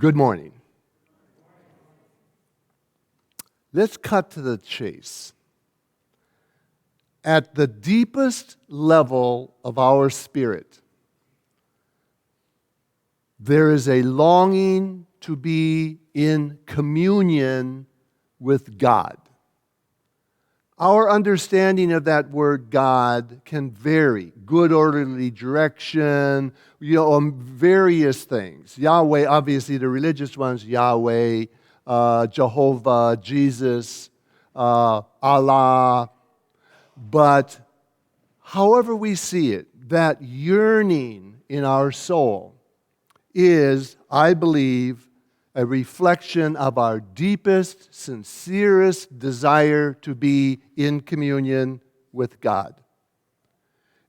Good morning. Let's cut to the chase. At the deepest level of our spirit, there is a longing to be in communion with God. Our understanding of that word God can vary. Good orderly direction, various things. Yahweh, obviously the religious ones, Yahweh, Jehovah, Jesus, Allah. But however we see it, that yearning in our soul is, I believe, a reflection of our deepest, sincerest desire to be in communion with God.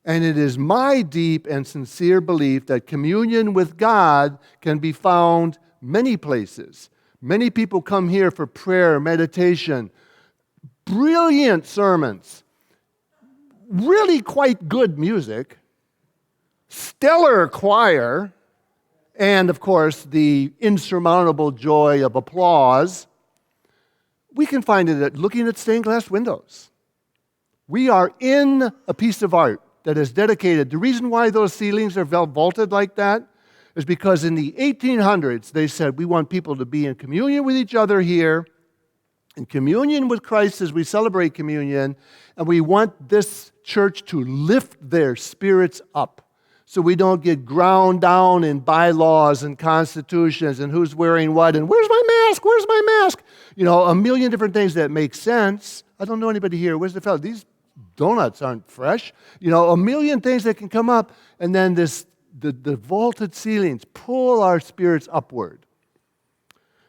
And it is my deep and sincere belief that communion with God can be found many places. Many people come here for prayer, meditation, brilliant sermons, really quite good music, stellar choir, and, of course, the insurmountable joy of applause. We can find it looking at stained glass windows. We are in a piece of art that is dedicated. The reason why those ceilings are vaulted like that is because in the 1800s, they said, we want people to be in communion with each other here, in communion with Christ as we celebrate communion, and we want this church to lift their spirits up, so we don't get ground down in bylaws and constitutions and who's wearing what and where's my mask? Where's my mask? A million different things that make sense. I don't know anybody here. Where's the fellow? These donuts aren't fresh. A million things that can come up, and then the vaulted ceilings pull our spirits upward.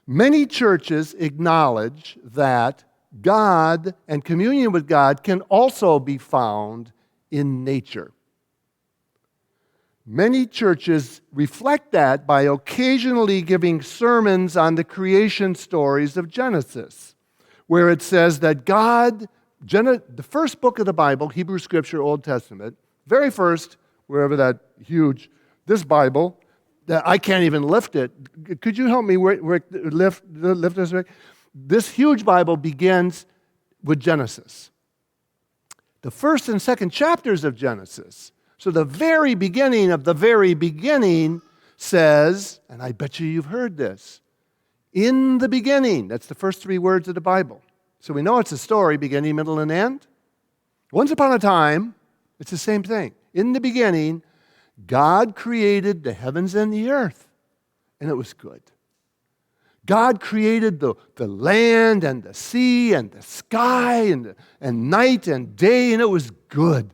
Many churches acknowledge that God and communion with God can also be found in nature. Many churches reflect that by occasionally giving sermons on the creation stories of Genesis, where it says that God, the first book of the Bible, Hebrew Scripture, Old Testament, very first, wherever that huge, this Bible, that I can't even lift it. Could you help me lift this? This huge Bible begins with Genesis. The first and second chapters of Genesis. So the very beginning of the very beginning says, and I bet you've heard this, in the beginning. That's the first three words of the Bible. So we know it's a story, beginning, middle, and end. Once upon a time, it's the same thing. In the beginning, God created the heavens and the earth, and it was good. God created the land and the sea and the sky and night and day, and it was good.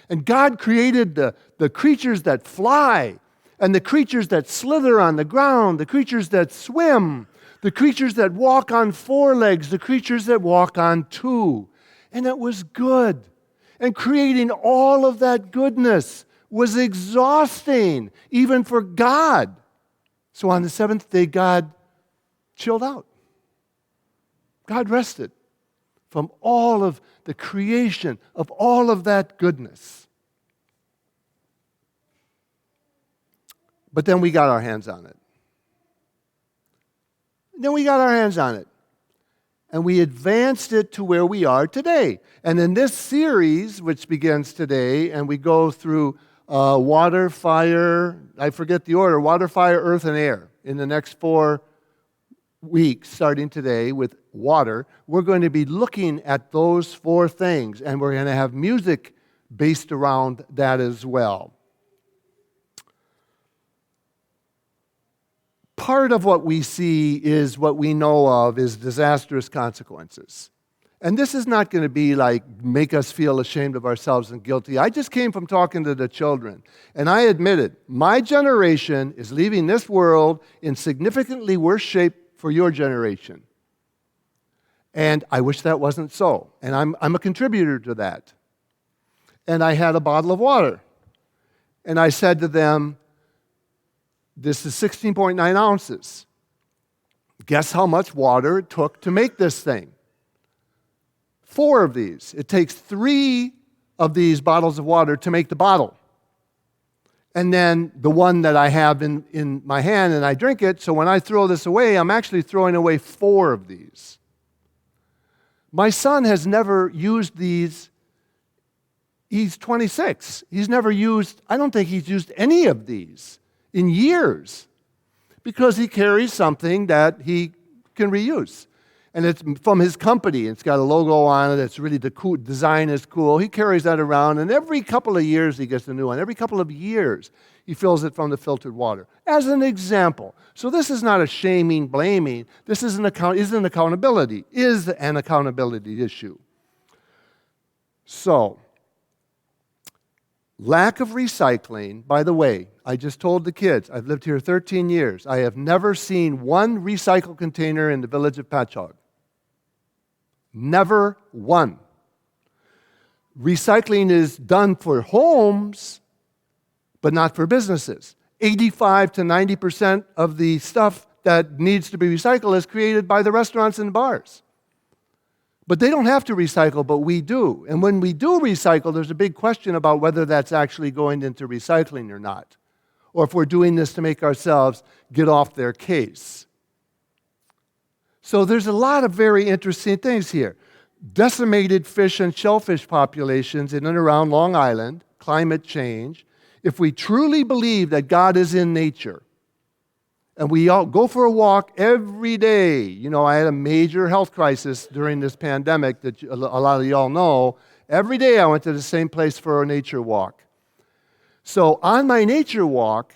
And God created the creatures that fly and the creatures that slither on the ground, the creatures that swim, the creatures that walk on four legs, the creatures that walk on two. And it was good. And creating all of that goodness was exhausting, even for God. So on the seventh day, God chilled out. God rested from all of the creation of all of that goodness. But then we got our hands on it. And we advanced it to where we are today. And in this series, which begins today, and we go through water, fire, I forget the order, water, fire, earth, and air. In the next 4 weeks, starting today with water, we're going to be looking at those 4 things, and we're going to have music based around that as well. Part of what we see is what we know of is disastrous consequences. And this is not going to be like make us feel ashamed of ourselves and guilty. I just came from talking to the children, and I admitted, my generation is leaving this world in significantly worse shape for your generation. And I wish that wasn't so. And I'm a contributor to that. And I had a bottle of water. And I said to them, this is 16.9 ounces. Guess how much water it took to make this thing? 4 of these. It takes 3 of these bottles of water to make the bottle. and then the one that I have in my hand and I drink it. So when I throw this away, I'm actually throwing away 4 of these. My son has never used these. He's 26. I don't think he's used any of these in years because he carries something that he can reuse. And it's from his company. It's got a logo on it. It's really the cool design is cool. He carries that around, and every couple of years he gets a new one. Every couple of years he fills it from the filtered water. As an example. So this is not a shaming, blaming. This is an accountability. Is an accountability issue. So, lack of recycling. By the way, I just told the kids, I've lived here 13 years. I have never seen one recycle container in the village of Patchogue. Never one. Recycling is done for homes, but not for businesses. 85 to 90% of the stuff that needs to be recycled is created by the restaurants and bars. But they don't have to recycle, but we do. And when we do recycle, there's a big question about whether that's actually going into recycling or not, or if we're doing this to make ourselves get off their case. So there's a lot of very interesting things here. Decimated fish and shellfish populations in and around Long Island, climate change. If we truly believe that God is in nature, and we all go for a walk every day. You know, I had a major health crisis during this pandemic that a lot of y'all know. Every day I went to the same place for a nature walk. So on my nature walk,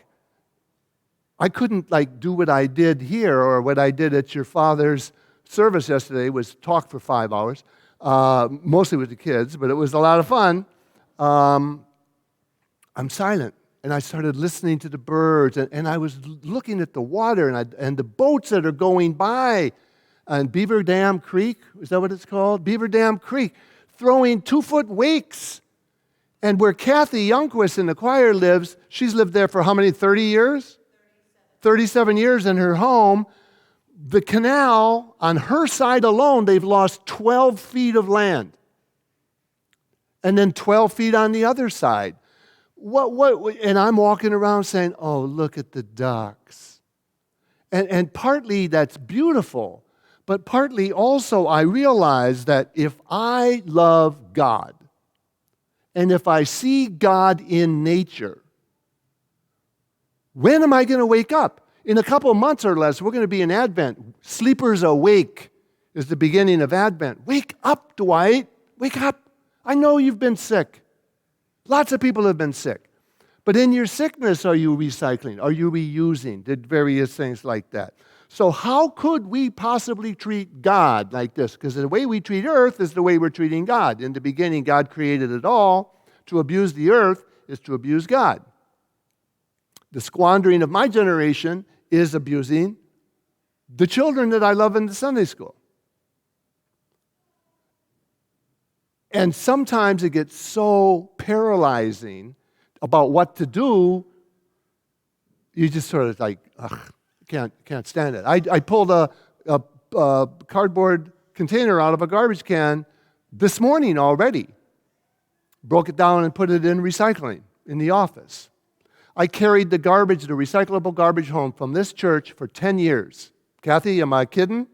I couldn't do what I did here or what I did at your father's service yesterday was talk for 5 hours, mostly with the kids, but it was a lot of fun. I'm silent. And I started listening to the birds, and I was looking at the water and the boats that are going by on Beaver Dam Creek, is that what it's called? Beaver Dam Creek, throwing 2-foot wakes. And where Kathy Youngquist in the choir lives, she's lived there for how many, 30 years? 37 years in her home. The canal, on her side alone, they've lost 12 feet of land. And then 12 feet on the other side. And I'm walking around saying, oh, look at the ducks. And partly that's beautiful, but partly also I realize that if I love God, and if I see God in nature, when am I going to wake up? In a couple of months or less, we're going to be in Advent. Sleepers awake is the beginning of Advent. Wake up, Dwight. Wake up. I know you've been sick. Lots of people have been sick. But in your sickness, are you recycling? Are you reusing? Did various things like that. So how could we possibly treat God like this? Because the way we treat earth is the way we're treating God. In the beginning, God created it all. To abuse the earth is to abuse God. The squandering of my generation is abusing the children that I love in the Sunday school. And sometimes it gets so paralyzing about what to do, you just sort of can't stand it. I pulled a cardboard container out of a garbage can this morning already. Broke it down and put it in recycling in the office. I carried the recyclable garbage home from this church for 10 years. Kathy, am I kidding?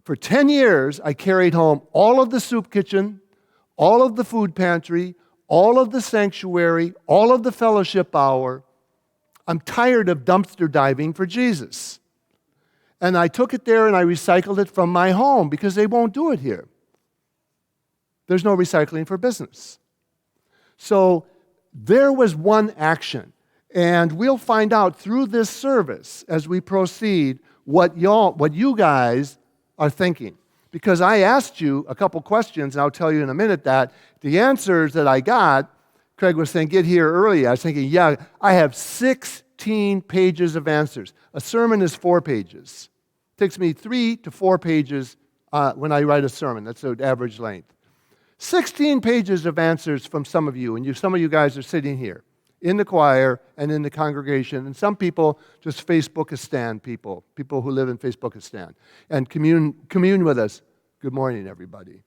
For 10 years, I carried home all of the soup kitchen, all of the food pantry, all of the sanctuary, all of the fellowship hour. I'm tired of dumpster diving for Jesus. And I took it there and I recycled it from my home because they won't do it here. There's no recycling for business. So there was one action. And we'll find out through this service as we proceed what you guys are thinking. Because I asked you a couple questions, and I'll tell you in a minute that the answers that I got, Craig was saying, get here early. I was thinking, yeah, I have 16 pages of answers. A sermon is 4 pages. It takes me 3 to 4 pages when I write a sermon. That's the average length. 16 pages of answers from some of you, and some of you guys are sitting here in the choir and in the congregation, and some people just Facebookistan people who live in Facebookistan, and commune with us. Good morning, everybody.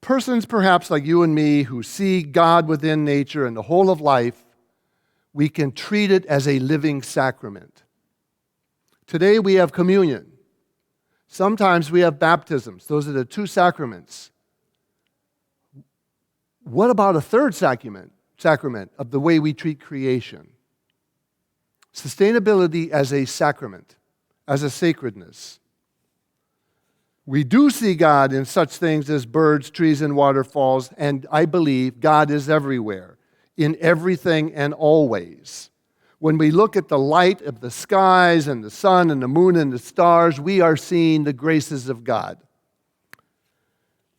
Persons perhaps like you and me who see God within nature and the whole of life, we can treat it as a living sacrament. Today we have communion. Sometimes we have baptisms. Those are the two sacraments. What about a third sacrament of the way we treat creation? Sustainability as a sacrament, as a sacredness. We do see God in such things as birds, trees, and waterfalls, and I believe God is everywhere, in everything and always. When we look at the light of the skies and the sun and the moon and the stars, we are seeing the graces of God.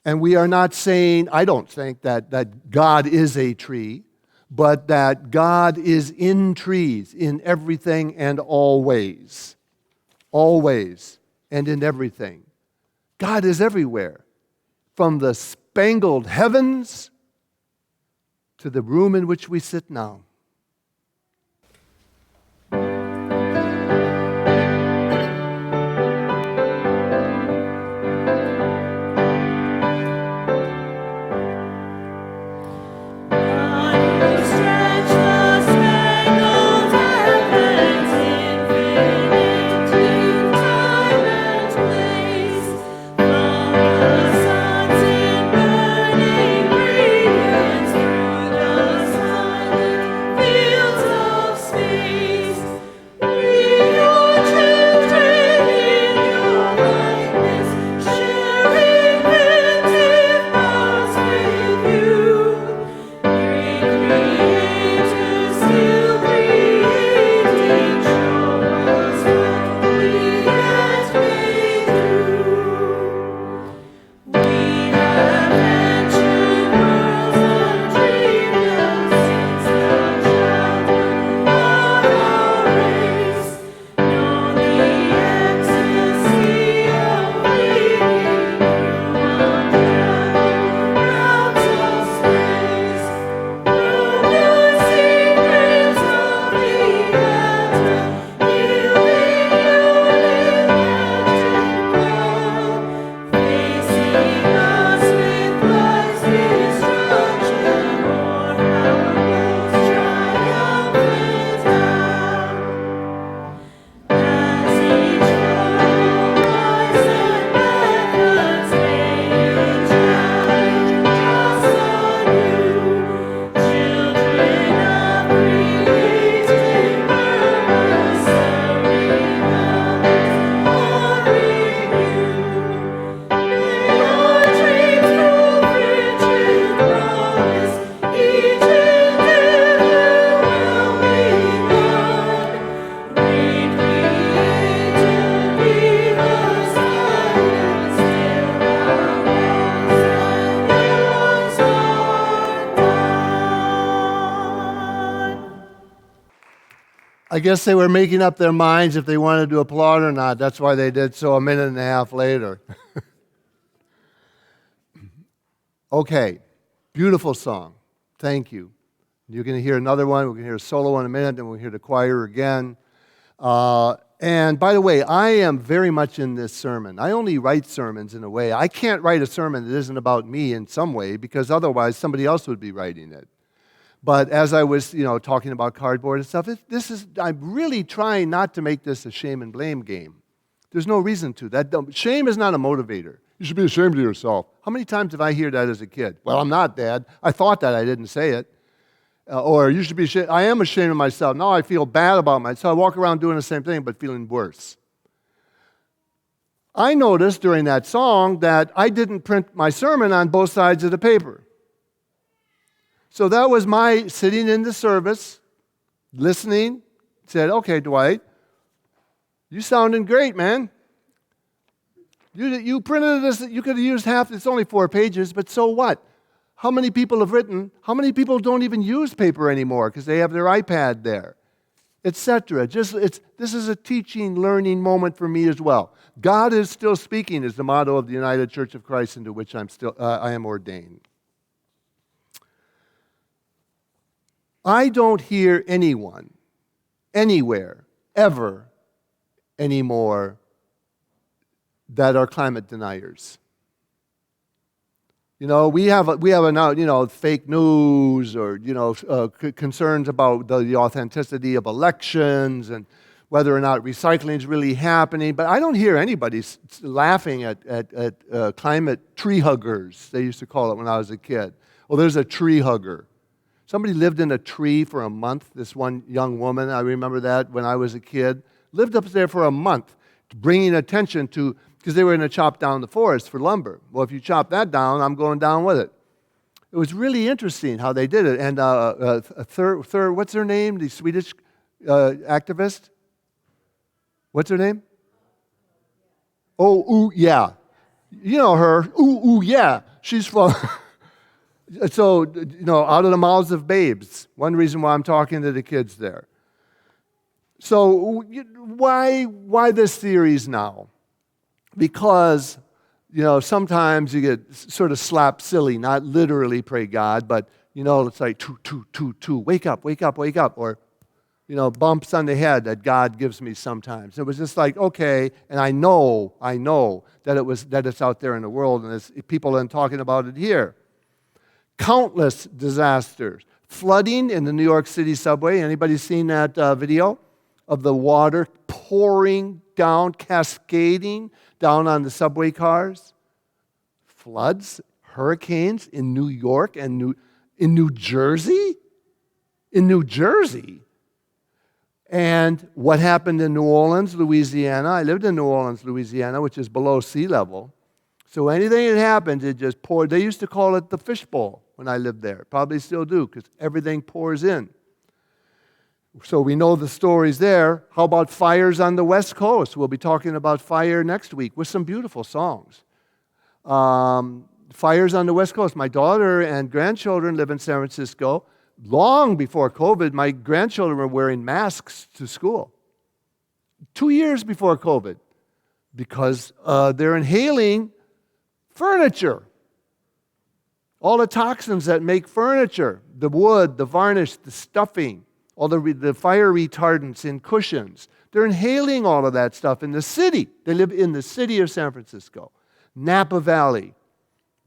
And we are not saying, I don't think that God is a tree, but that God is in trees, in everything and always. Always and in everything. God is everywhere. From the spangled heavens to the room in which we sit now. I guess they were making up their minds if they wanted to applaud or not. That's why they did so a minute and a half later. Okay, beautiful song. Thank you. You're going to hear another one. We're going to hear a solo in a minute, and we'll hear the choir again. And by the way, I am very much in this sermon. I only write sermons in a way. I can't write a sermon that isn't about me in some way, because otherwise somebody else would be writing it. But as I was, talking about cardboard and stuff, I'm really trying not to make this a shame and blame game. There's no reason to. Shame is not a motivator. You should be ashamed of yourself. How many times did I hear that as a kid? Well, I'm not, Dad. I thought that. I didn't say it. Or you should be ashamed. I am ashamed of myself. Now I feel bad about myself. So I walk around doing the same thing but feeling worse. I noticed during that song that I didn't print my sermon on both sides of the paper. So that was my sitting in the service, listening, said, okay, Dwight, you sounding great, man. You printed this, you could have used half, it's only 4 pages, but so what? How many people have written? How many people don't even use paper anymore because they have their iPad there, etc. This is a teaching, learning moment for me as well. God is still speaking is the motto of the United Church of Christ into which I am ordained. I don't hear anyone, anywhere, ever, anymore that are climate deniers. We have now, fake news or, concerns about the authenticity of elections and whether or not recycling is really happening. But I don't hear anybody laughing at climate tree huggers, they used to call it when I was a kid. Well, there's a tree hugger. Somebody lived in a tree for a month, this one young woman, I remember that when I was a kid, lived up there for a month, bringing attention to, because they were going to chop down the forest for lumber. Well, if you chop that down, I'm going down with it. It was really interesting how they did it. And a third, what's her name? The Swedish activist? What's her name? Oh, ooh, yeah. You know her. Ooh, yeah. She's from... So, out of the mouths of babes. One reason why I'm talking to the kids there. So, why this series now? Because, sometimes you get sort of slapped silly, not literally pray God, but, it's like, two, wake up, or, bumps on the head that God gives me sometimes. It was just like, okay, and I know that it's out there in the world, and people are talking about it here. Countless disasters. Flooding in the New York City subway. Anybody seen that video of the water pouring down, cascading down on the subway cars? Floods, hurricanes in New York and in New Jersey? In New Jersey. And what happened in New Orleans, Louisiana? I lived in New Orleans, Louisiana, which is below sea level. So anything that happened, it just poured. They used to call it the fishbowl when I lived there. Probably still do, because everything pours in. So we know the stories there. How about fires on the West Coast? We'll be talking about fire next week with some beautiful songs. Fires on the West Coast. My daughter and grandchildren live in San Francisco. Long before COVID, my grandchildren were wearing masks to school. 2 years before COVID, because they're inhaling furniture. All the toxins that make furniture, the wood, the varnish, the stuffing, all the fire retardants in cushions. They're inhaling all of that stuff in the city. They live in the city of San Francisco. Napa Valley,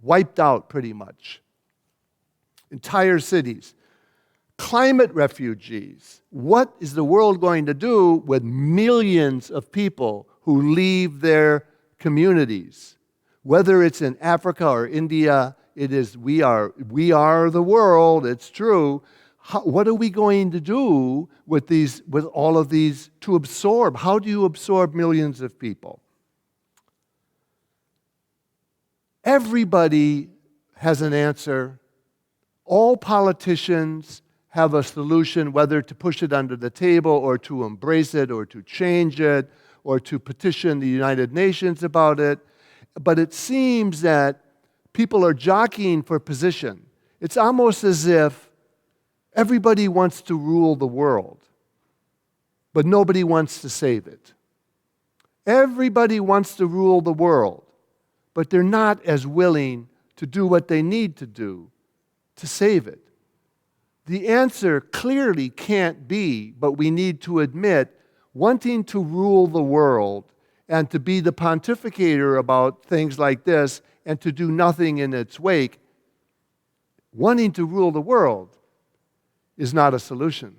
wiped out pretty much. Entire cities. Climate refugees. What is the world going to do with millions of people who leave their communities? Whether it's in Africa or India, it is we are the world. It's true. What are we going to do with all of these to absorb? How do you absorb millions of people? Everybody has an answer. All politicians have a solution, whether to push it under the table or to embrace it or to change it or to petition the United Nations about it. But it seems that people are jockeying for position. It's almost as if everybody wants to rule the world, but nobody wants to save it. Everybody wants to rule the world, but they're not as willing to do what they need to do to save it. The answer clearly can't be, but we need to admit, wanting to rule the world and to be the pontificator about things like this and to do nothing in its wake, wanting to rule the world is not a solution.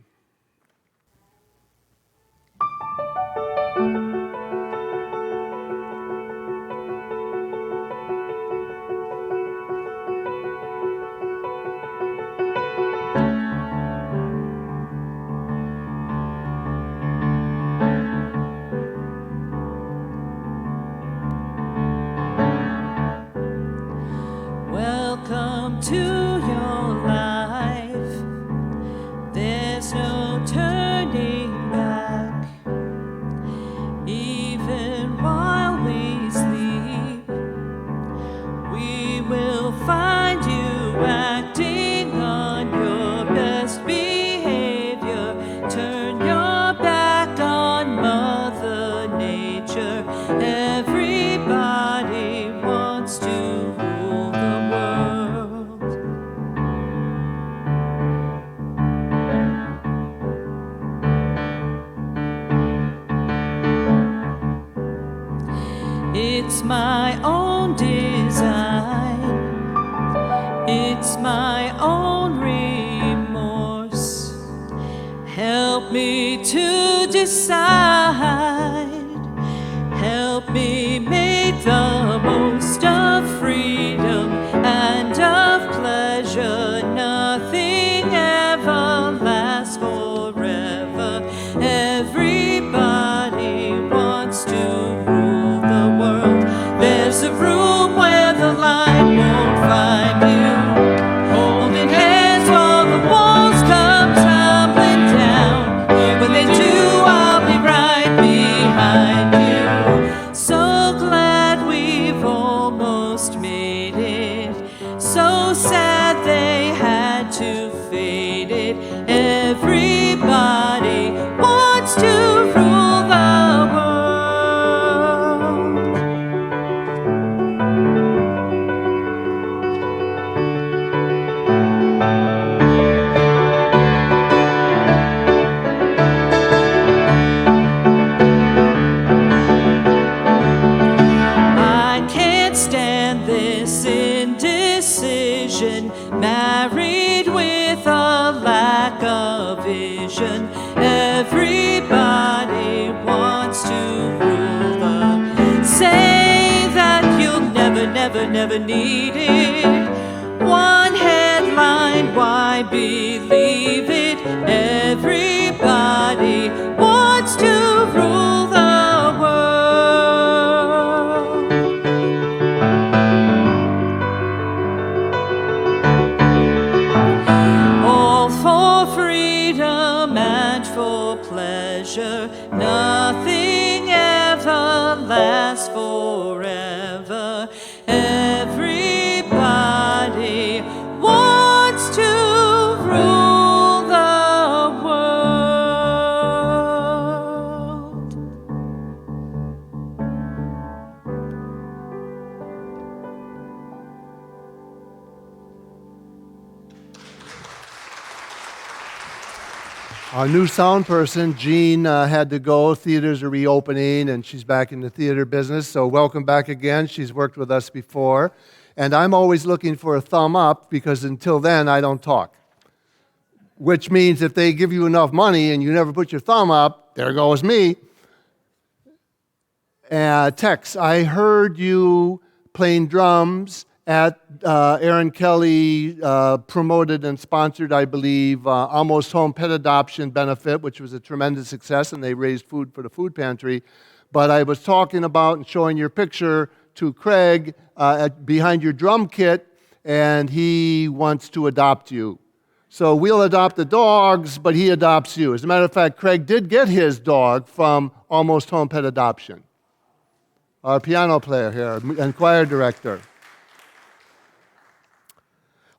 Welcome to your life. There's no turning back. Even while we sleep, we will find you acting on your best behavior. Turn your back on Mother Nature. Everybody wants to rule the world. It's my own design It's my own remorse. Help me to decide. Help me make the most of freedom and of pleasure. Nothing ever lasts forever. Everybody wants to rule the world. There's a room where the light won't find you. Holding hands while the walls come tumbling down. When they do, I'll be right behind you. So glad we've almost made it. So sad they had to fade it. Everybody wants to rule the world. I can't stand this indecision, married with a lack of vision. Everybody wants to rule the. Say that you'll never, never, never need it. One headline, why believe it? Everybody wants to rule the world. All for freedom and for pleasure. Nothing ever lasts forever. Everybody wants to rule the world. Our new sound person, Jean, had to go. Theaters are reopening, and she's back in the theater business. So welcome back again. She's worked with us before. And I'm always looking for a thumb up because until then, I don't talk. Which means if they give you enough money and you never put your thumb up, there goes me. Tex, I heard you playing drums at Aaron Kelly promoted and sponsored, I believe, Almost Home Pet Adoption Benefit, which was a tremendous success, and they raised food for the food pantry. But I was talking about and showing your picture to Craig behind your drum kit, and he wants to adopt you. So we'll adopt the dogs, but he adopts you. As a matter of fact, Craig did get his dog from Almost Home Pet Adoption. Our piano player here and choir director.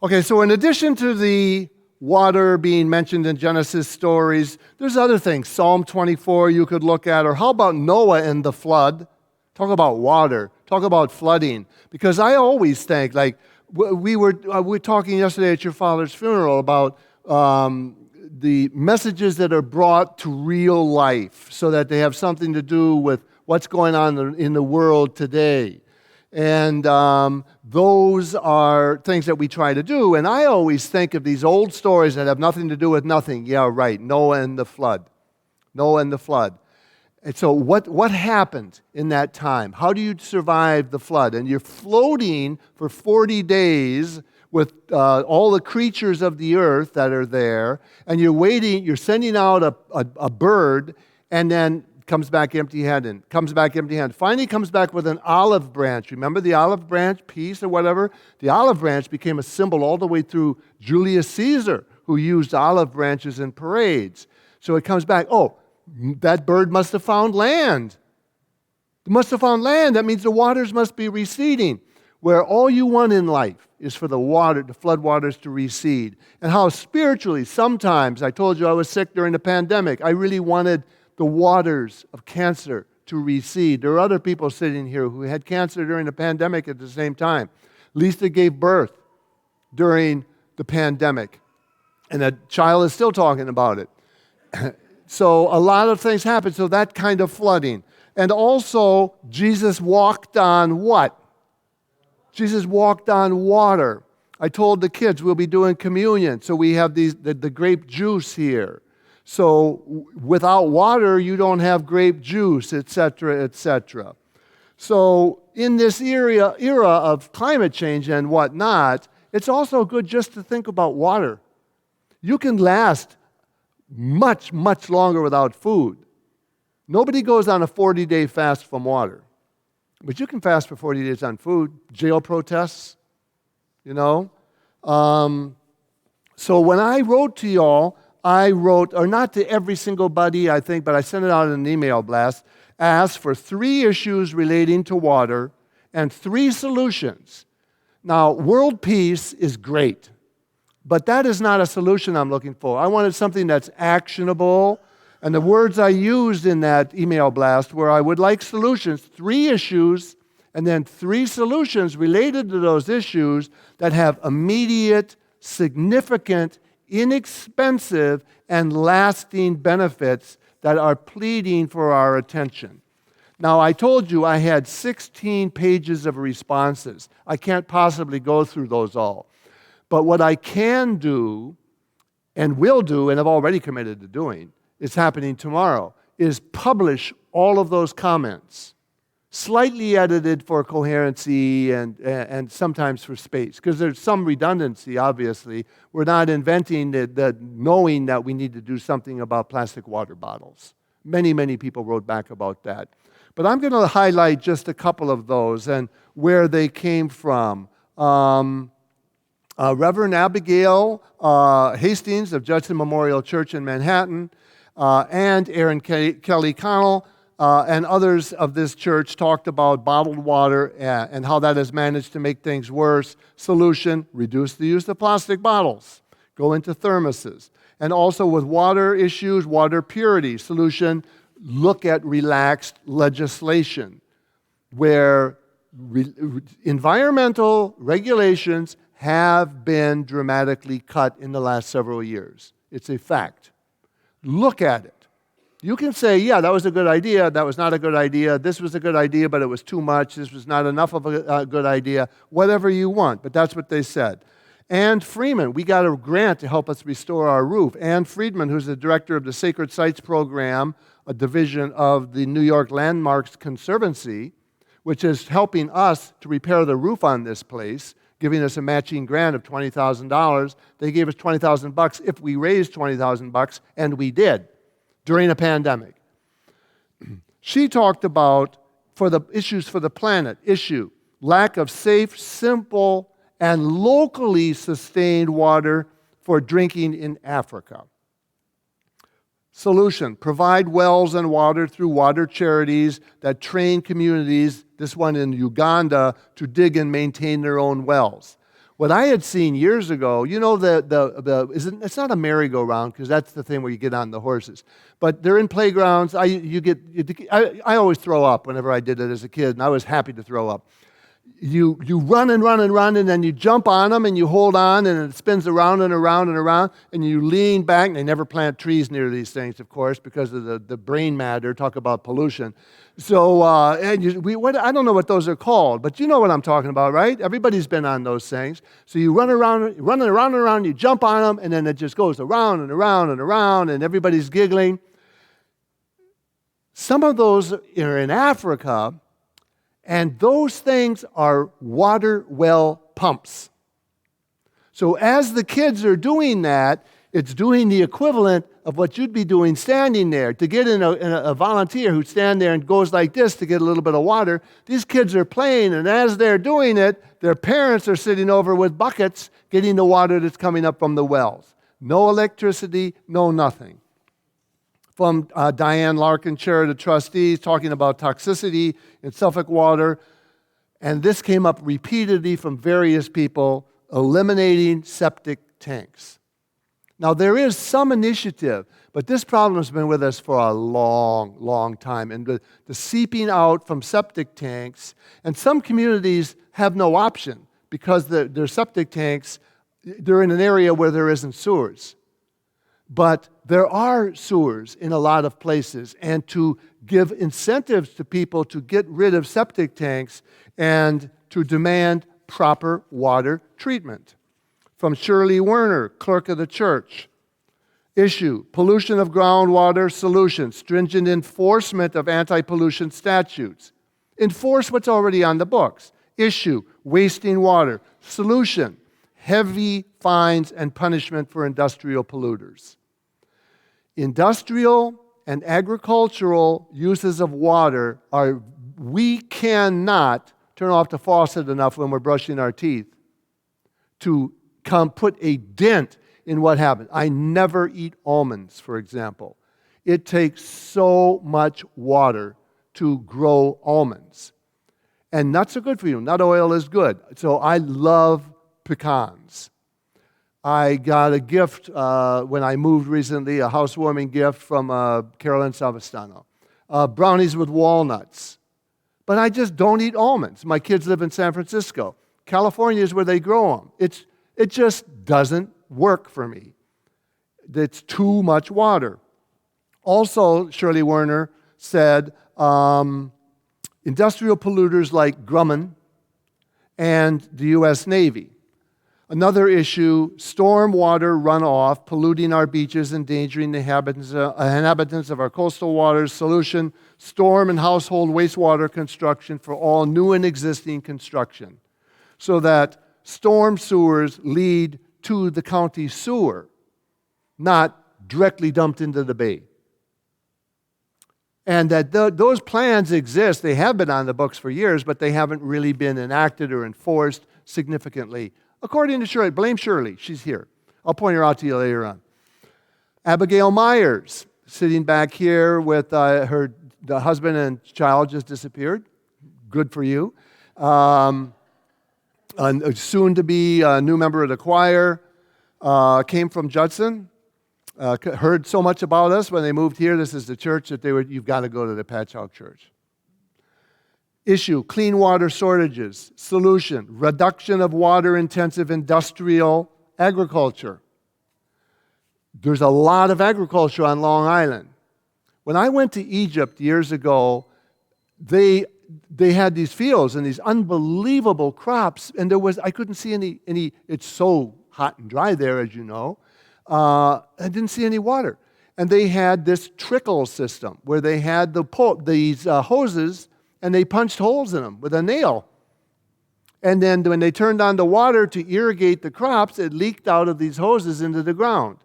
Okay, so in addition to the water being mentioned in Genesis stories, there's other things. Psalm 24 you could look at, or how about Noah and the flood? Talk about water. Talk about flooding. Because I always think, like, we were talking yesterday at your father's funeral about the messages that are brought to real life so that they have something to do with what's going on in the world today. And those are things that we try to do. And I always think of these old stories that have nothing to do with nothing. Yeah, right, Noah and the flood. Noah and the flood. And so what happened in that time? How do you survive the flood? And you're floating for 40 days with all the creatures of the earth that are there, and you're waiting, you're sending out a bird, and then comes back empty-handed, Finally comes back with an olive branch. Remember the olive branch piece or whatever? The olive branch became a symbol all the way through Julius Caesar, who used olive branches in parades. So it comes back, oh, that bird must have found land. It must have found land. That means the waters must be receding. Where all you want in life is for the flood waters to recede. And how spiritually, sometimes, I told you I was sick during the pandemic. I really wanted the waters of cancer to recede. There are other people sitting here who had cancer during the pandemic at the same time. Lisa gave birth during the pandemic, and a child is still talking about it. So a lot of things happened, so that kind of flooding. And also, Jesus walked on what? Jesus walked on water. I told the kids we'll be doing communion, so we have the grape juice here. So without water, you don't have grape juice, etc., etc. So in this era of climate change and whatnot, it's also good just to think about water. You can last much, much longer without food. Nobody goes on a 40-day fast from water. But you can fast for 40 days on food. Jail protests, you know. So when I wrote to y'all, I wrote, or not to every single buddy, I think, but I sent it out in an email blast, asked for 3 issues relating to water and 3 solutions. Now, world peace is great, but that is not a solution I'm looking for. I wanted something that's actionable, and the words I used in that email blast were I would like solutions, 3 issues, and then 3 solutions related to those issues that have immediate, significant, inexpensive, and lasting benefits that are pleading for our attention. Now, I told you I had 16 pages of responses. I can't possibly go through those all. But what I can do and will do, and I've already committed to doing, it's happening tomorrow, is publish all of those comments, slightly edited for coherency and sometimes for space, because there's some redundancy, obviously. We're not inventing the knowing that we need to do something about plastic water bottles. Many, many people wrote back about that. But I'm going to highlight just a couple of those and where they came from. Reverend Abigail Hastings of Judson Memorial Church in Manhattan and Aaron Kelly Connell and others of this church talked about bottled water and how that has managed to make things worse. Solution, reduce the use of plastic bottles. Go into thermoses. And also with water issues, water purity. Solution, look at relaxed legislation where environmental regulations have been dramatically cut in the last several years. It's a fact. Look at it. You can say, yeah, that was a good idea, that was not a good idea, this was a good idea, but it was too much, this was not enough of a good idea, whatever you want, but that's what they said. Ann Freeman, we got a grant to help us restore our roof. Ann Friedman, who's the director of the Sacred Sites Program, a division of the New York Landmarks Conservancy, which is helping us to repair the roof on this place, giving us a matching grant of $20,000. They gave us $20,000 if we raised $20,000, and we did during a pandemic. She talked about, for the issues for the planet, lack of safe, simple, and locally sustained water for drinking in Africa. Solution, provide wells and water through water charities that train communities, this one in Uganda, to dig and maintain their own wells. What I had seen years ago, you know, it's not a merry-go-round because that's the thing where you get on the horses, but they're in playgrounds. I always throw up whenever I did it as a kid, and I was happy to throw up. You run and run and run, and then you jump on them and you hold on, and it spins around and around and around, and you lean back. And they never plant trees near these things, of course, because of the brain matter. Talk about pollution. So I don't know what those are called, but you know what I'm talking about, right? Everybody's been on those things. So you run around and around, you jump on them, and then it just goes around and around and around, and everybody's giggling. Some of those are in Africa. And those things are water well pumps. So as the kids are doing that, it's doing the equivalent of what you'd be doing standing there. To get in a volunteer who stand there and goes like this to get a little bit of water, these kids are playing, and as they're doing it, their parents are sitting over with buckets getting the water that's coming up from the wells. No electricity, no nothing. From Diane Larkin, Chair of the Trustees, talking about toxicity in Suffolk water. And this came up repeatedly from various people, eliminating septic tanks. Now, there is some initiative, but this problem has been with us for a long, long time. And the seeping out from septic tanks, and some communities have no option because their septic tanks, they're in an area where there isn't sewers. But there are sewers in a lot of places, and to give incentives to people to get rid of septic tanks and to demand proper water treatment. From Shirley Werner, clerk of the church. Issue, pollution of groundwater. Solution, stringent enforcement of anti-pollution statutes. Enforce what's already on the books. Issue, wasting water. Solution, heavy fines and punishment for industrial polluters. Industrial and agricultural uses of water are, we cannot turn off the faucet enough when we're brushing our teeth to come put a dent in what happens. I never eat almonds, for example. It takes so much water to grow almonds. And nuts are good for you. Nut oil is good. So I love pecans. I got a gift when I moved recently, a housewarming gift from Carolyn Savastano. Brownies with walnuts. But I just don't eat almonds. My kids live in San Francisco. California is where they grow them. It just doesn't work for me. It's too much water. Also, Shirley Werner said, industrial polluters like Grumman and the U.S. Navy. Another issue, storm water runoff, polluting our beaches, endangering the inhabitants of our coastal waters. Solution, storm and household wastewater construction for all new and existing construction, so that storm sewers lead to the county sewer, not directly dumped into the bay. And that those plans exist. They have been on the books for years, but they haven't really been enacted or enforced significantly. According to Shirley, blame Shirley, she's here. I'll point her out to you later on. Abigail Myers, sitting back here with the husband and child just disappeared. Good for you. Soon to be a new member of the choir, came from Judson. Heard so much about us when they moved here. This is the church that you've got to go to the Patchogue church. Issue, clean water shortages. Solution, reduction of water-intensive industrial agriculture. There's a lot of agriculture on Long Island. When I went to Egypt years ago, they had these fields and these unbelievable crops, and I couldn't see any, it's so hot and dry there, as you know. I didn't see any water. And they had this trickle system where they had these hoses, and they punched holes in them with a nail. And then when they turned on the water to irrigate the crops, it leaked out of these hoses into the ground.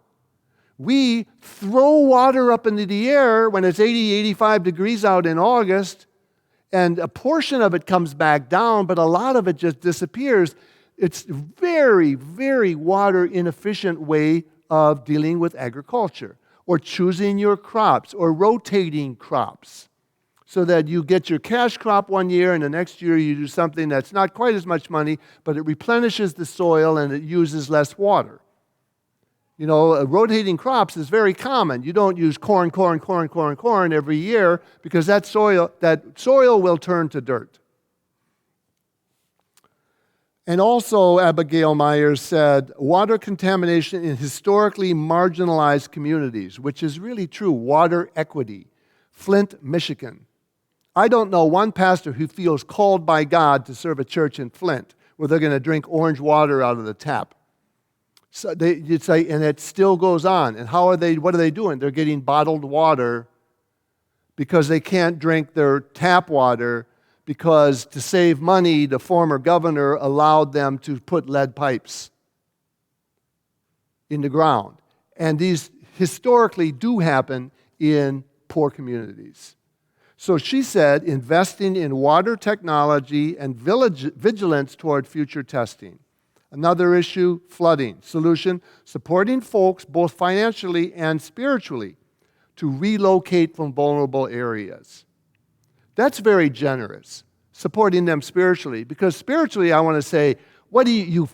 We throw water up into the air when it's 80, 85 degrees out in August, and a portion of it comes back down, but a lot of it just disappears. It's a very, very water inefficient way of dealing with agriculture, or choosing your crops, or rotating crops, so that you get your cash crop one year and the next year you do something that's not quite as much money, but it replenishes the soil and it uses less water. You know, rotating crops is very common. You don't use corn every year because that soil will turn to dirt. And also, Abigail Myers said, water contamination in historically marginalized communities, which is really true. Water equity. Flint, Michigan. I don't know one pastor who feels called by God to serve a church in Flint where they're going to drink orange water out of the tap. So you'd say, and it still goes on. And what are they doing? They're getting bottled water because they can't drink their tap water because to save money, the former governor allowed them to put lead pipes in the ground. And these historically do happen in poor communities. So she said, investing in water technology and vigilance toward future testing. Another issue, flooding. Solution, supporting folks both financially and spiritually to relocate from vulnerable areas. That's very generous, supporting them spiritually. Because spiritually, I want to say, what do you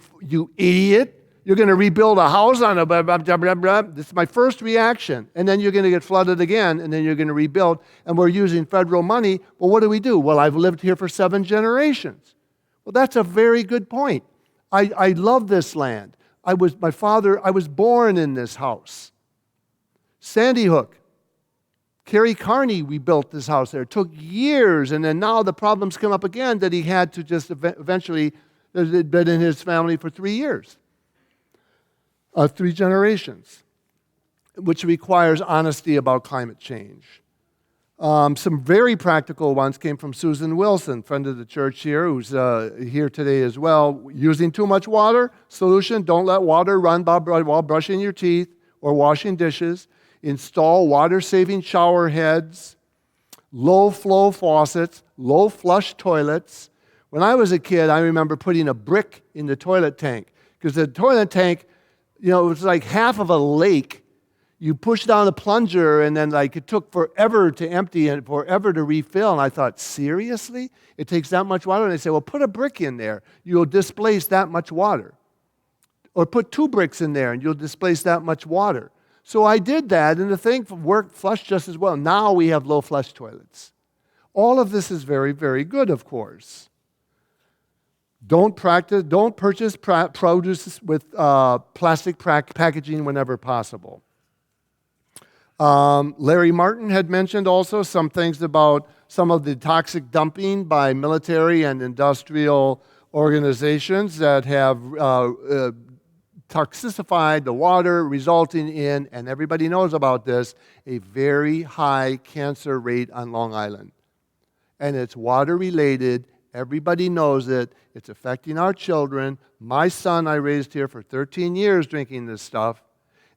idiot? You're going to rebuild a house on a blah, blah, blah, blah, blah. This is my first reaction. And then you're going to get flooded again, and then you're going to rebuild. And we're using federal money. Well, what do? Well, I've lived here for 7 generations. Well, that's a very good point. I love this land. I was born in this house. Sandy Hook. Kerry Carney, we built this house there. It took years, and then now the problems come up again that he had to just eventually, it's been in his family for 3 years. 3 generations, which requires honesty about climate change. Some very practical ones came from Susan Wilson, friend of the church here, who's here today as well. Using too much water, solution, don't let water run while brushing your teeth or washing dishes. Install water-saving shower heads, low-flow faucets, low-flush toilets. When I was a kid, I remember putting a brick in the toilet tank, because the toilet tank, it was like half of a lake. You push down the plunger, and then it took forever to empty and forever to refill. And I thought, seriously? It takes that much water? And they say, well, put a brick in there. You'll displace that much water. Or put 2 bricks in there, and you'll displace that much water. So I did that, and the thing worked, flushed just as well. Now we have low flush toilets. All of this is very, very good, of course. Don't purchase produce with plastic packaging whenever possible. Larry Martin had mentioned also some things about some of the toxic dumping by military and industrial organizations that have toxicified the water, resulting in, and everybody knows about this, a very high cancer rate on Long Island. And it's water-related. Everybody knows it. It's affecting our children. My son I raised here for 13 years drinking this stuff,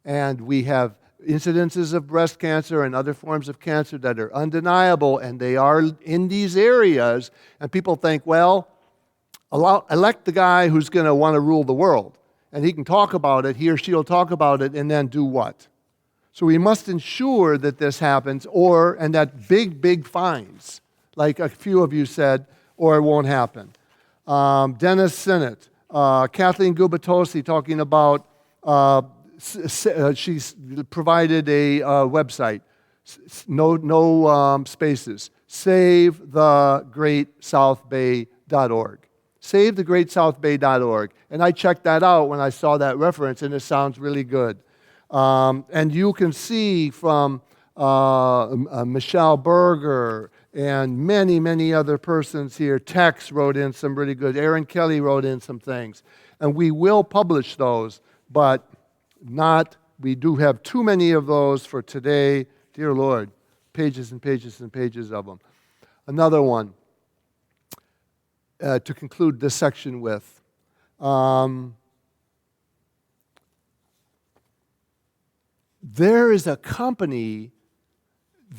and we have incidences of breast cancer and other forms of cancer that are undeniable, and they are in these areas. And people think, well, elect the guy who's going to want to rule the world, and he can talk about it, he or she will talk about it, and then do what? So we must ensure that this happens, and that big fines, like a few of you said, or it won't happen. Dennis Sinnott, Kathleen Gubatosi talking about, she's provided a website, no spaces, SaveTheGreatSouthBay.org. SaveTheGreatSouthBay.org. And I checked that out when I saw that reference, and it sounds really good. And you can see from Michelle Berger and many other persons here. Tex wrote in some really good. Aaron Kelly wrote in some things. And we will publish those, but we do have too many of those for today. Dear Lord, pages and pages and pages of them. Another one to conclude this section with. There is a company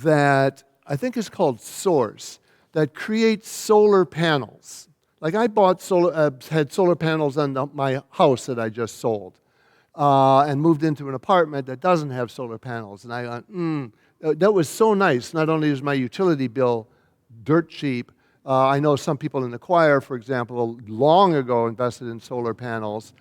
that I think is called Source that creates solar panels. Like I had solar panels on my house that I just sold. And moved into an apartment that doesn't have solar panels. And I thought, that was so nice. Not only is my utility bill dirt cheap, I know some people in the choir, for example, long ago invested in solar panels.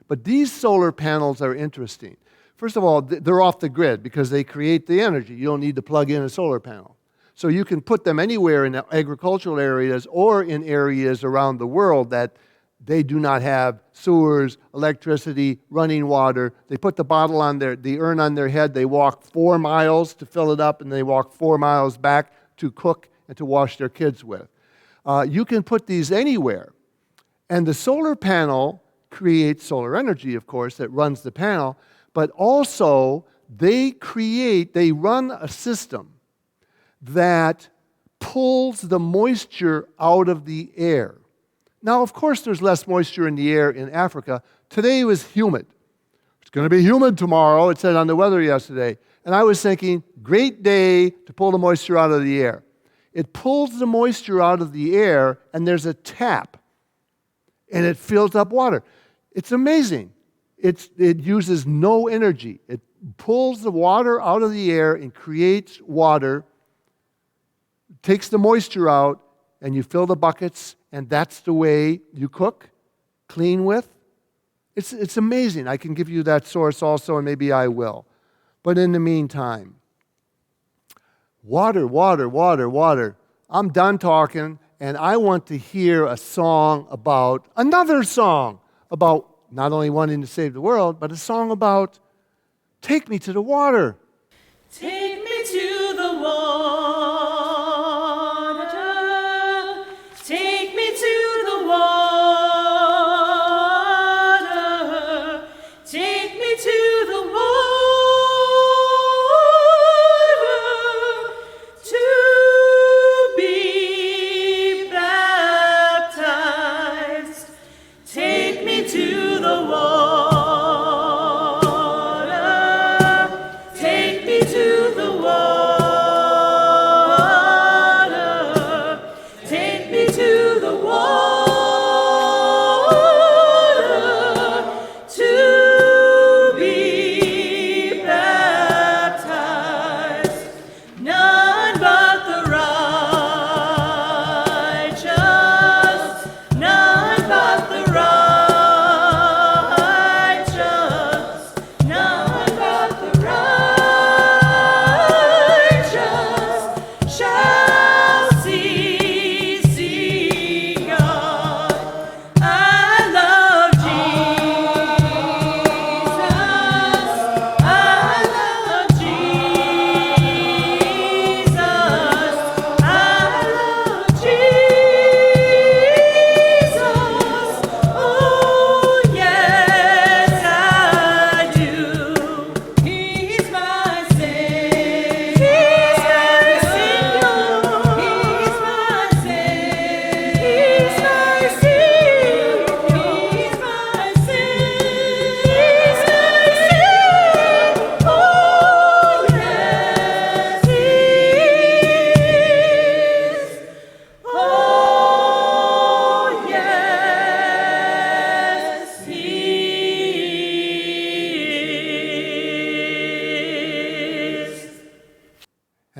But these solar panels are interesting. First of all, they're off the grid because they create the energy. You don't need to plug in a solar panel. So you can put them anywhere in agricultural areas or in areas around the world that they do not have sewers, electricity, running water. They put the bottle on the urn on their head. They walk 4 miles to fill it up, and they walk 4 miles back to cook and to wash their kids with. You can put these anywhere. And the solar panel creates solar energy, of course, that runs the panel, but also they run a system that pulls the moisture out of the air. Now, of course, there's less moisture in the air in Africa. Today was humid. It's going to be humid tomorrow, it said on the weather yesterday. And I was thinking, great day to pull the moisture out of the air. It pulls the moisture out of the air, and there's a tap, and it fills up water. It's amazing. It uses no energy. It pulls the water out of the air and creates water, takes the moisture out, and you fill the buckets, and that's the way you cook, clean with. It's amazing. I can give you that source also, and maybe I will. But in the meantime, water. I'm done talking, and I want to hear another song about not only wanting to save the world, but a song about take me to the water. Take me to the water. Take me to the water. Take me to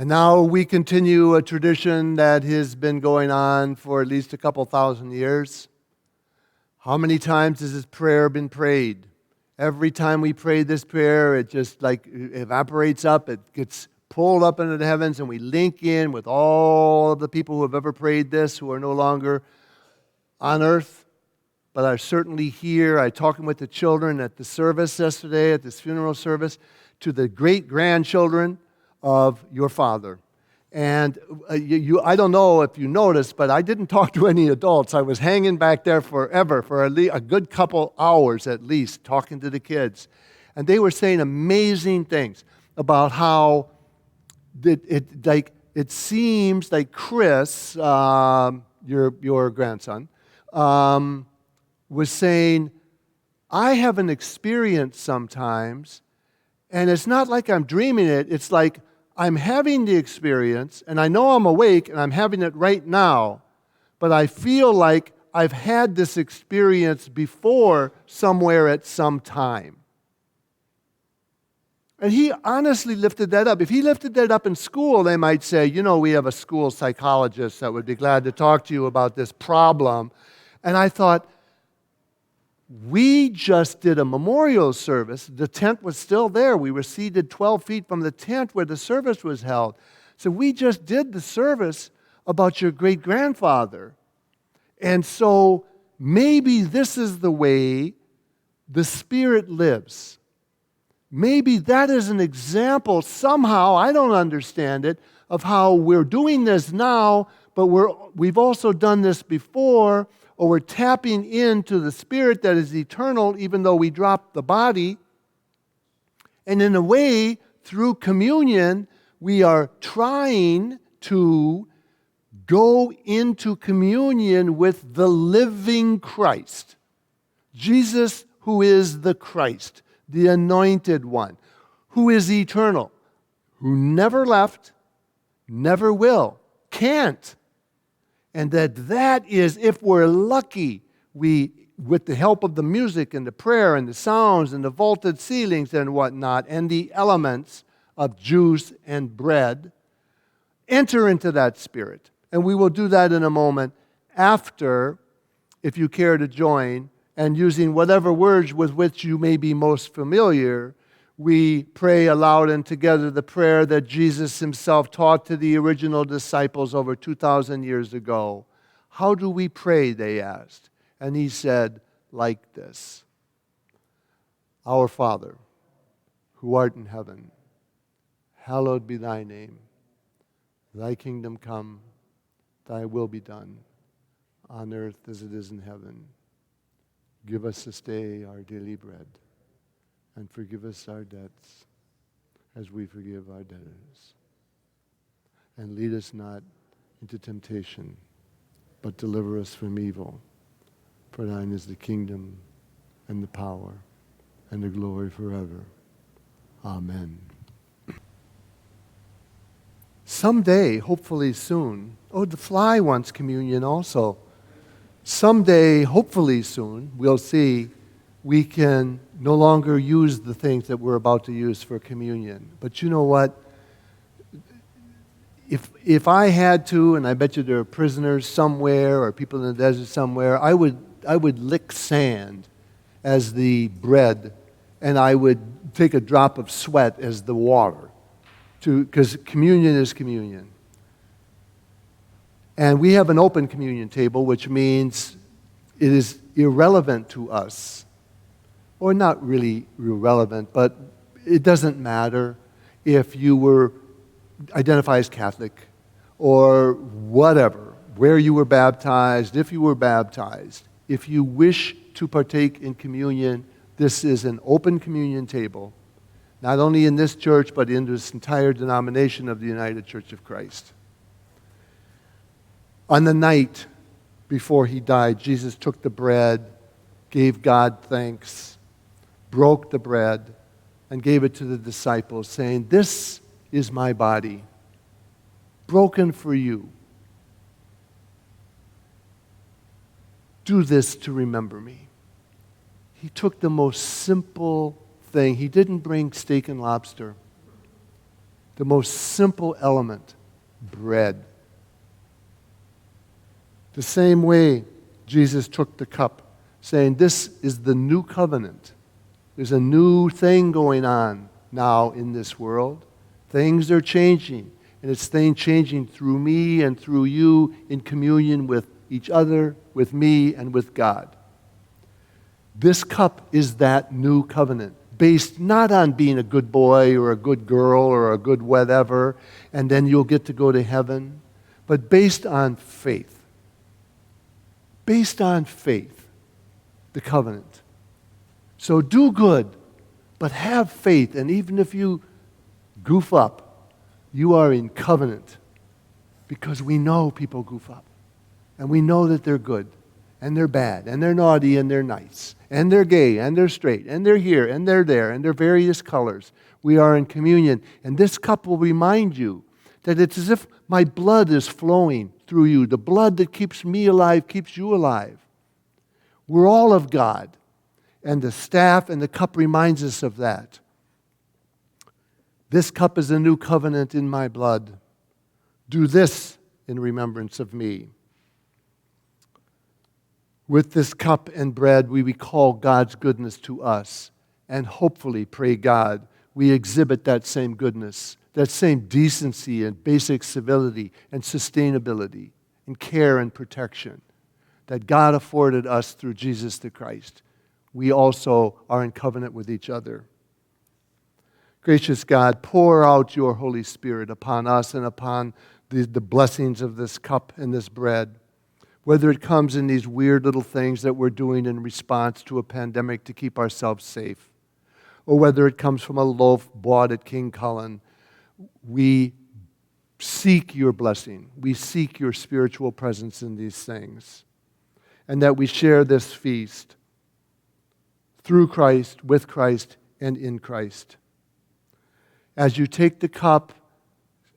now we continue a tradition that has been going on for at least a couple thousand years. How many times has this prayer been prayed? Every time we pray this prayer, it just like evaporates up. It gets pulled up into the heavens, and we link in with all of the people who have ever prayed this, who are no longer on earth, but are certainly here. I talking with the children at the service yesterday, at this funeral service, to the great-grandchildren of your father. And I don't know if you noticed, but I didn't talk to any adults. I was hanging back there forever, for a good couple hours at least, talking to the kids. And they were saying amazing things about how it seems like Chris, your grandson, was saying, I have an experience sometimes, and it's not like I'm dreaming it. It's like I'm having the experience, and I know I'm awake, and I'm having it right now, but I feel like I've had this experience before somewhere at some time. And he honestly lifted that up. If he lifted that up in school, they might say, we have a school psychologist that would be glad to talk to you about this problem. And I thought, we just did a memorial service. The tent was still there. We were seated 12 feet from the tent where the service was held. So we just did the service about your great-grandfather. And so maybe this is the way the Spirit lives. Maybe that is an example somehow, I don't understand it, of how we're doing this now, but we've also done this before, or we're tapping into the Spirit that is eternal even though we drop the body. And in a way, through communion, we are trying to go into communion with the living Christ. Jesus, who is the Christ, the anointed one, who is eternal, who never left, never will, can't. And that is, if we're lucky, we, with the help of the music and the prayer and the sounds and the vaulted ceilings and whatnot, and the elements of juice and bread, enter into that Spirit. And we will do that in a moment after, if you care to join, and using whatever words with which you may be most familiar, we pray aloud and together the prayer that Jesus himself taught to the original disciples over 2,000 years ago. How do we pray, they asked. And he said, like this: Our Father, who art in heaven, hallowed be thy name. Thy kingdom come, thy will be done, on earth as it is in heaven. Give us this day our daily bread, and forgive us our debts as we forgive our debtors. And lead us not into temptation, but deliver us from evil. For thine is the kingdom, and the power, and the glory forever. Amen. Someday, hopefully soon, the fly wants communion also. Someday, hopefully soon, we'll see we can no longer use the things that we're about to use for communion. But you know what? If I had to, and I bet you there are prisoners somewhere or people in the desert somewhere, I would lick sand as the bread, and I would take a drop of sweat as the water, because communion is communion. And we have an open communion table, which means it is irrelevant to us. Or not really irrelevant, but it doesn't matter if you were identified as Catholic or whatever, where you were baptized, if you were baptized. If you wish to partake in communion, this is an open communion table, not only in this church, but in this entire denomination of the United Church of Christ. On the night before he died, Jesus took the bread, gave God thanks, broke the bread, and gave it to the disciples, saying, "This is my body, broken for you. Do this to remember me." He took the most simple thing. He didn't bring steak and lobster. The most simple element, bread. The same way Jesus took the cup, saying, this is the new covenant. There's a new thing going on now in this world. Things are changing, and it's things changing through me and through you in communion with each other, with me, and with God. This cup is that new covenant, based not on being a good boy or a good girl or a good whatever, and then you'll get to go to heaven, but based on faith. Based on faith, the covenant. So do good, but have faith, and even if you goof up, you are in covenant, because we know people goof up, and we know that they're good, and they're bad, and they're naughty, and they're nice, and they're gay, and they're straight, and they're here, and they're there, and they're various colors. We are in communion, and this cup will remind you that it's as if my blood is flowing through you. The blood that keeps me alive keeps you alive. We're all of God, and the staff and the cup reminds us of that. This cup is a new covenant in my blood. Do this in remembrance of me. With this cup and bread, we recall God's goodness to us, and hopefully, pray God, we exhibit that same goodness, that same decency and basic civility and sustainability and care and protection that God afforded us through Jesus the Christ. We also are in covenant with each other. Gracious God, pour out your Holy Spirit upon us and upon the blessings of this cup and this bread. Whether it comes in these weird little things that we're doing in response to a pandemic to keep ourselves safe, or whether it comes from a loaf bought at King Cullen, we seek your blessing. We seek your spiritual presence in these things. And that we share this feast through Christ, with Christ, and in Christ. As you take the cup,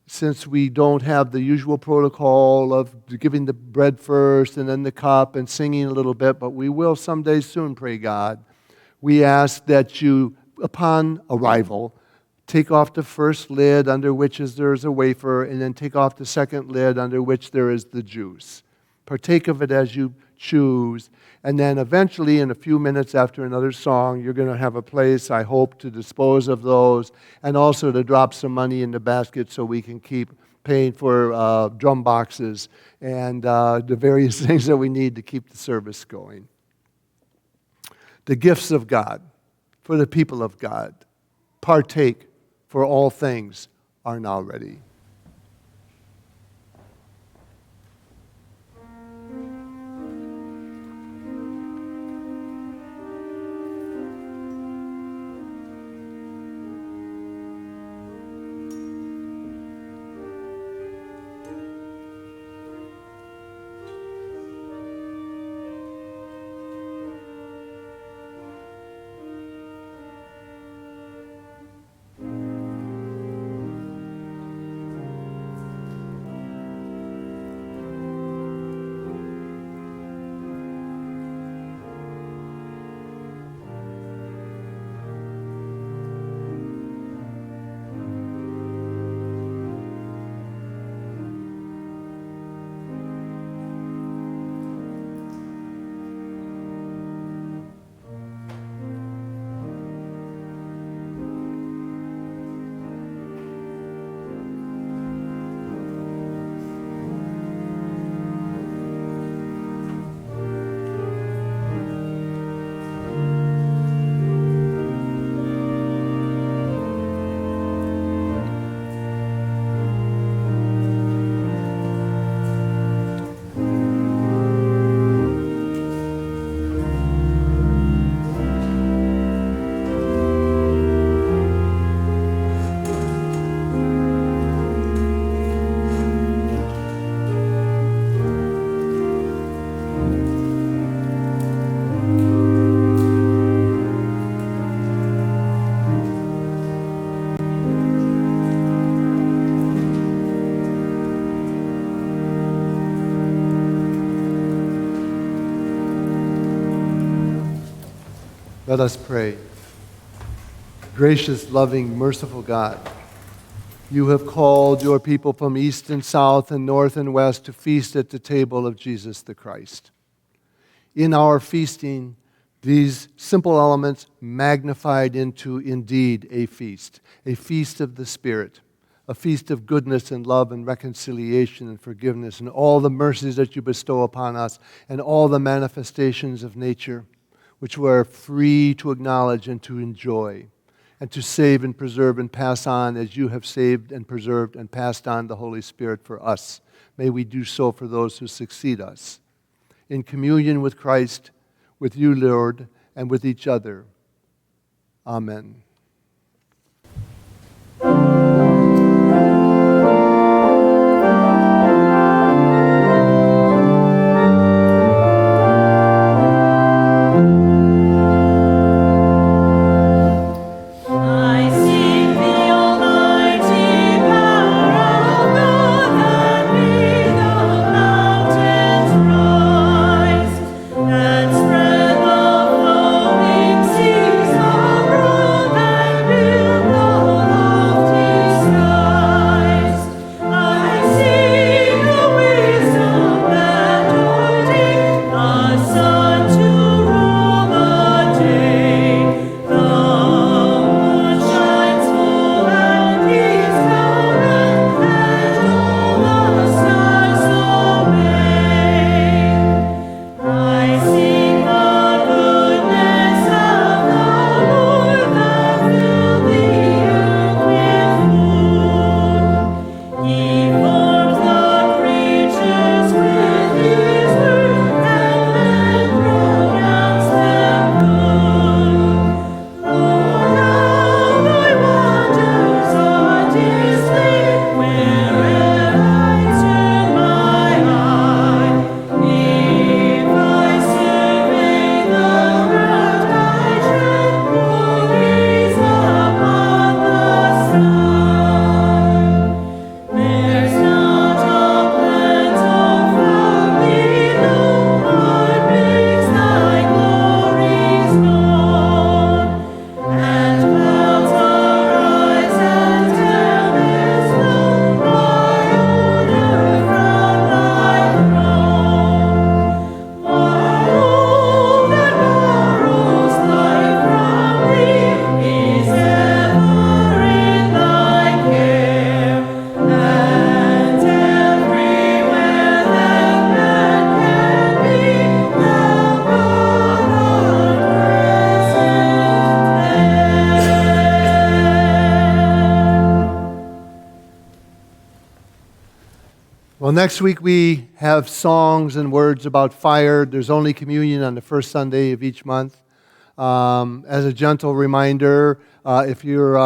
since we don't have the usual protocol of giving the bread first and then the cup and singing a little bit, but we will someday soon, pray God, we ask that you, upon arrival, take off the first lid under which there is a wafer, and then take off the second lid under which there is the juice. Partake of it as you choose, and then eventually, in a few minutes after another song, you're going to have a place, I hope, to dispose of those, and also to drop some money in the basket so we can keep paying for drum boxes and the various things that we need to keep the service going. The gifts of God for the people of God. Partake, for all things are now ready. Let us pray. Gracious, loving, merciful God, You have called your people from east and south and north and west to feast at the table of Jesus the Christ. In our feasting, these simple elements magnified into indeed a feast of the Spirit, a feast of goodness and love and reconciliation and forgiveness and all the mercies that you bestow upon us and all the manifestations of nature which we are free to acknowledge and to enjoy and to save and preserve and pass on as you have saved and preserved and passed on the Holy Spirit for us. May we do so for those who succeed us. In communion with Christ, with you, Lord, and with each other. Amen. Well, next week we have songs and words about fire. There's only communion on the first Sunday of each month. As a gentle reminder, if you're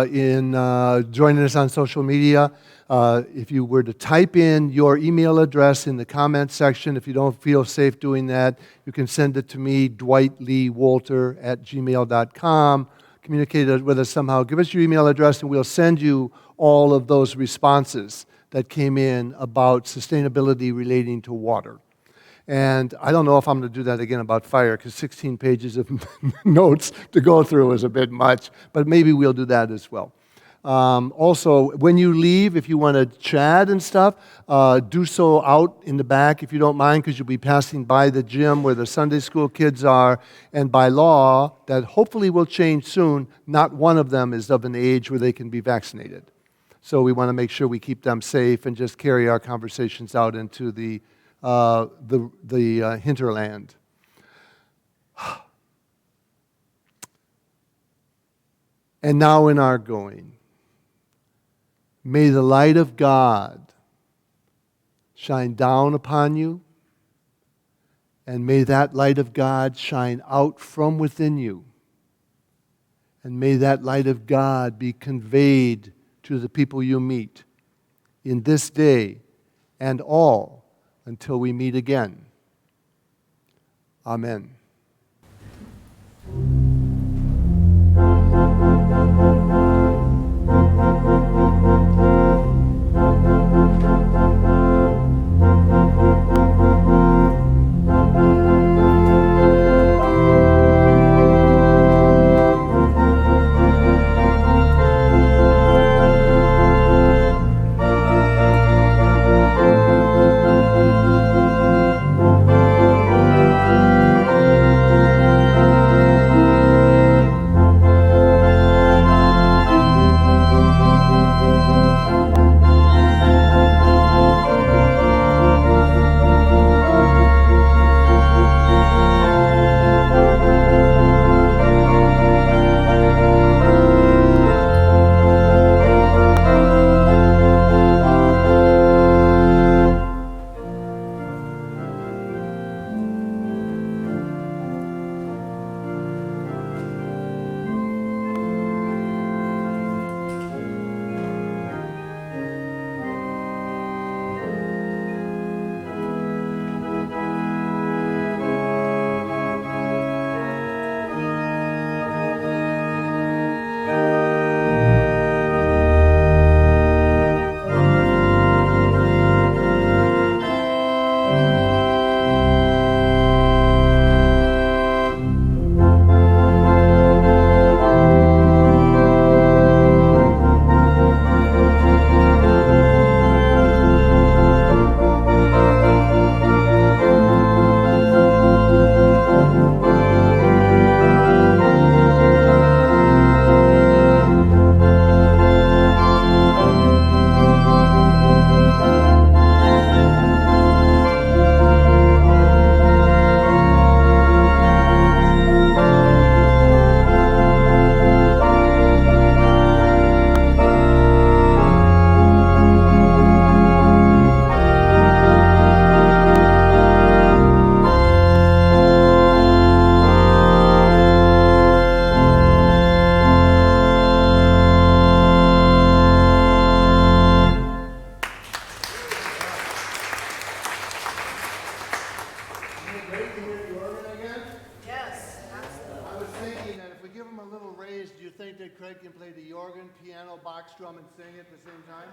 joining us on social media, if you were to type in your email address in the comments section, if you don't feel safe doing that, you can send it to me, dwightleewalter@gmail.com. Communicate it with us somehow. Give us your email address and we'll send you all of those responses that came in about sustainability relating to water. And I don't know if I'm going to do that again about fire, because 16 pages of notes to go through is a bit much, but maybe we'll do that as well. Also, when you leave, if you want to chat and stuff, do so out in the back if you don't mind, because you'll be passing by the gym where the Sunday school kids are, and by law, that hopefully will change soon, not one of them is of an age where they can be vaccinated. So we want to make sure we keep them safe and just carry our conversations out into the hinterland. And now in our going, may the light of God shine down upon you, and may that light of God shine out from within you, and may that light of God be conveyed to the people you meet in this day and all until we meet again. Amen. hear the organ again? Yes, absolutely. I was thinking that if we give him a little raise, do you think that Craig can play the organ, piano, box drum, and sing at the same time?